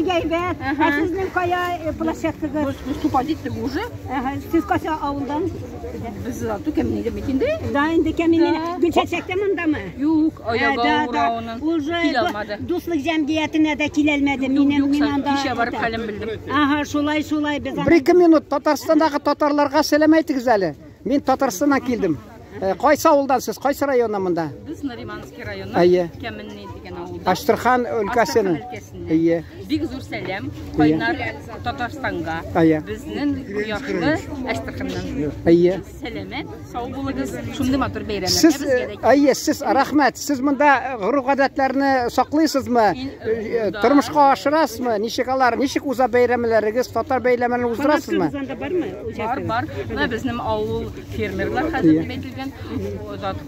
Gaybat. Sizning qaya plощадкагыз? Выступать уже. Siz qaysi avuldan? Biz zaten Keminli'de mitinde. Da indi Keminli. Gülçeçek'te mındamı? Yok, ayağa uğrağının kilelmedi. Dostluk cemiyetine de kilelmedi. Yok, işe varıp kalem bildim. Aha, şolay biz. 1-2 minut Tatarstan'dagi tatarlarga selam aytыңыз әле. Мен Татарстандан келдім. Qaysi avuldansыз? Qaysi rayondan mында? Biz Narimanskiy rayonu. Keminli degan avulda. Astrxan өлкәсенең. Әйе. Бик зур сәлам кайнар Татарстанга. Безнең яхшы Astrxandan. Әйе. Сәламәт, сау булыгыз. Шундый матур бәйрәм. Siz, әйе, siz рәхмәт. Siz монда гореф-гадәтләрне саклыйсызмы? Тормышка ашырасызмы? Ничек уза бәйрәмләрегез, татар бәйрәмләрен уздырасызмы? Бар. Менә безнең авыл фермерлар хәзер әйтелгән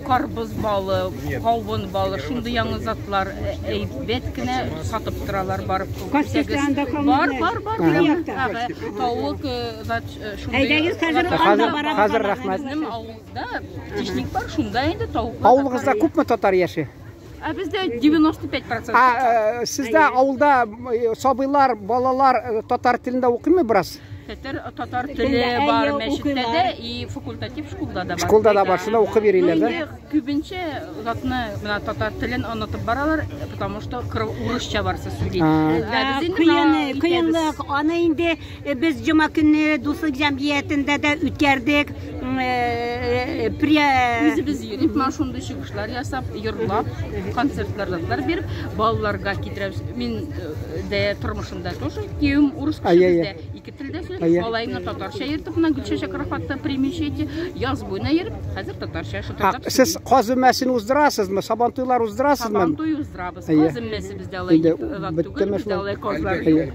карбыз балы, кавын балы, шундый яңа затлар әйбәт кенә сатып торалар барып. Бар. Тавык шундый. Хәзер рәхмәт. Безнең авылда техник бар, шунда инде тавык. Авылыгызда күпме татар яши? Бездә 95%. Сездә авылда сабыйлар, балалар татар телендә укыймы бераз? Татар теле бар мәчеттә дә и факультатив школда да бар. Школда да бар, шунда укып йөриләр да? Күбенчә затны менә татар телен онытып баралар, потому что урысча барса сөйли. Кыйынлык, аны инде без җома көнне дуслык җәмгыятендә дә үткәрдек. Biz йөреп, мен шундый чыгышлар ясап, йырлап, концертлар биреп, балаларга китерәбез. Мин дә тормышымда тоже кием урыс кешебездә, ике телдә сөйләп, алайны татарча йөртеп, менә Гөлчәчәк Рафатта примещете, яз буена йөреп, хәзер татарча шутырдап. Сез казымәсен уздырасызмы, сабантуйлар уздырасызмы? Сабантуй уздырабыз. Казымәсе бездә алай түгел, бездә алай казлар юк.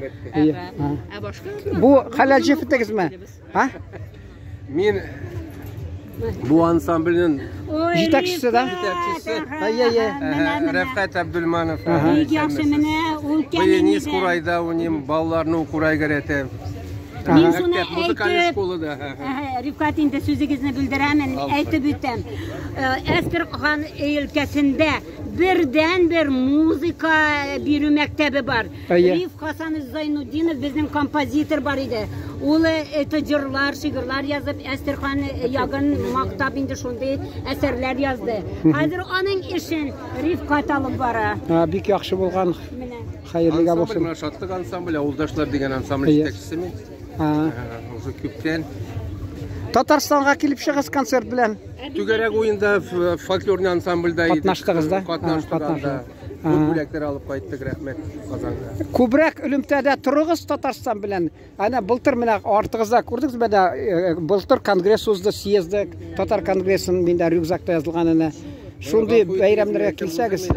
Башка? Бу хәләл җефетегезме? Мин bu ansamblenin җитәкчесе да? Рәфкать Абдулманов. Быйниз Курайда уним балларны Курайга рәтә. Мин шуны музыкаль школада. Рифкат инде сүзегезне белдерәмен, әйтеп үтәм. Әстерхан өлкәсендә бердән-бер музыка бирү мәктәбе бар. Риф Хасан Зайнуддинов безнең композитор бар иде. Ул җырлар, шигырьләр язып, Әстерхан ягын мактап инде шундый әсәрләр язды. Хәзер аның эшен Рифкат алып бара. Бик яхшы булган. Хәерлегә булсын. Шатлык ансамбле, авылдашлар дигән ансамбль җитәкчесе мин. Уже күптән Татарстанга килеп чыгыз концерт белән. Түгәрәк уенда фольклорный ансамбльдә идек. Катнаштыгыз да? Катнаштыгыз. Бүләкләр алып кайттык, рәхмәт Казанга. Күбрәк Элемтәдә торыгыз Татарстан белән. Ана былтыр менә артыгызда күрдегезме дә былтыр конгресс узды, съезды, татар конгрессын миндә рюкзакта язылганына. Шундый бәйрәмнәргә килсәгез.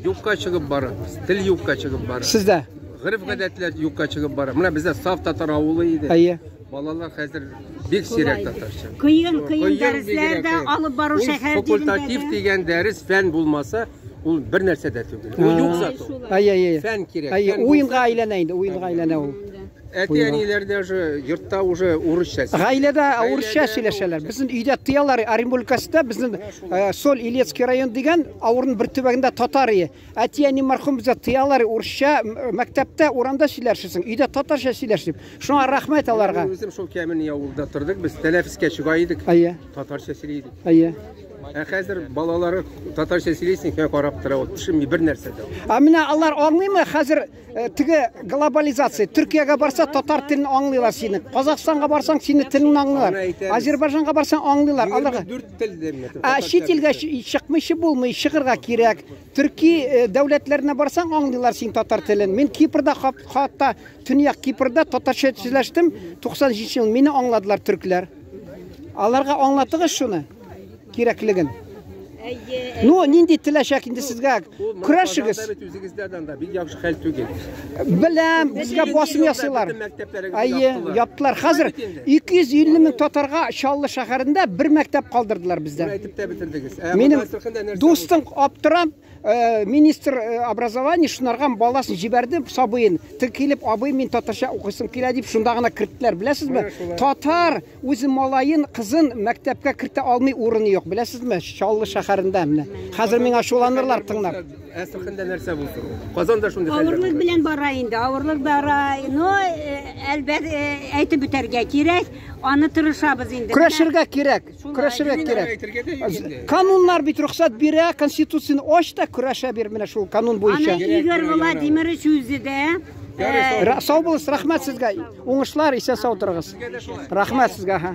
Юкка чыгып барабыз. Тел юкка чыгып барабыз. Сездә Гореф-гадәтләр юкка чыгып бара. Менә бездә саф татар авылы иде. Әйе. Балалар хәзер бик сирәк татарча. Кыйын дәресләрдә алып бару шәһәр факультатив дигән дәрес фән булмаса, ул бер нәрсә дә түгел. Ул юк зат ул. Әйе. Фән кирәк. Әйе, уенга әйләнә инде, уенга әйләнә ул. Әти-әниләрдә йортта уже урысча. Гаиләдә урысча сөйләшәләр. Безнең өйдә тыялар, Оренбург өлкәсендә безнең Соль Илецкий район дигән авырның бер төбәгендә татар ие. Әти-әни мәрхүм бездә тыялар, урысча мәктәптә, урамда сөйләрсең, өйдә татарча сөйләшеп. Шуңа рәхмәт аларга. Үзем шул Кәмени авылда тордык, без тәләфискә чыга идек. Әйе. Татарча сөйләйдек. Әйе. Хәзер балалары татарча сөйләсен, кем карап тора, ул төшенми бер нәрсә дә. Менә алар аңлыймы хәзер теге глобализация? Төркиягә барса татар телен аңлыйлар сине. Казакстанга барсаң сине телен аңлыйлар. Азербайҗанга барсаң аңлыйлар. Аларга 4 тел димәк. Чит илгә чыкмыйчы булмый, чыгырга кирәк. Төрки дәүләтләренә барсаң аңлыйлар син татар телен. Мин Кипрда хатта Төньяк Кипрда татарча сөйләштем. 97 ел мине аңладылар төркләр. Аларга аңлатыгыз шуны. Кирәклеген. Ну, нинди теләшәк инде сезгә көрәшегез. Үзегездән да бик яхшы хәл түгел. Беләм, безгә басым ясыйлар. Әйе, яптылар. Хәзер 250 мең татарга Чаллы шәһәрендә бер мәктәп калдырдылар бездә. Әйтеп тә бетердегез. Минем дустым Аптырам министр образования шунарга баласын җибәрде, сабыйын. Килеп, абый, мин татарча укысым килә дип, шунда гына керттеләр, беләсезме? Татар үзе малайын, кызын мәктәпкә кертә алмый урыны юк, беләсезме? Чаллы шәһәр шәһәрендә менә. Хәзер миңа шуланырлар тыңлап. Әсәхендә нәрсә булды? Казанда шундый Авырлык белән бара инде, авырлык бара. Но әлбәттә әйтеп бетәргә кирәк. Аны тырышабыз инде. Көрәшергә кирәк. Көрәшергә кирәк. Кануннар бит рөхсәт бирә, конституцияны ач та көрәшә бир менә шул канун буенча. Аны Игорь Владимирович үзе дә Сау булыгыз, рәхмәт сезгә. Уңышлар, исән сау торыгыз. Рәхмәт сезгә.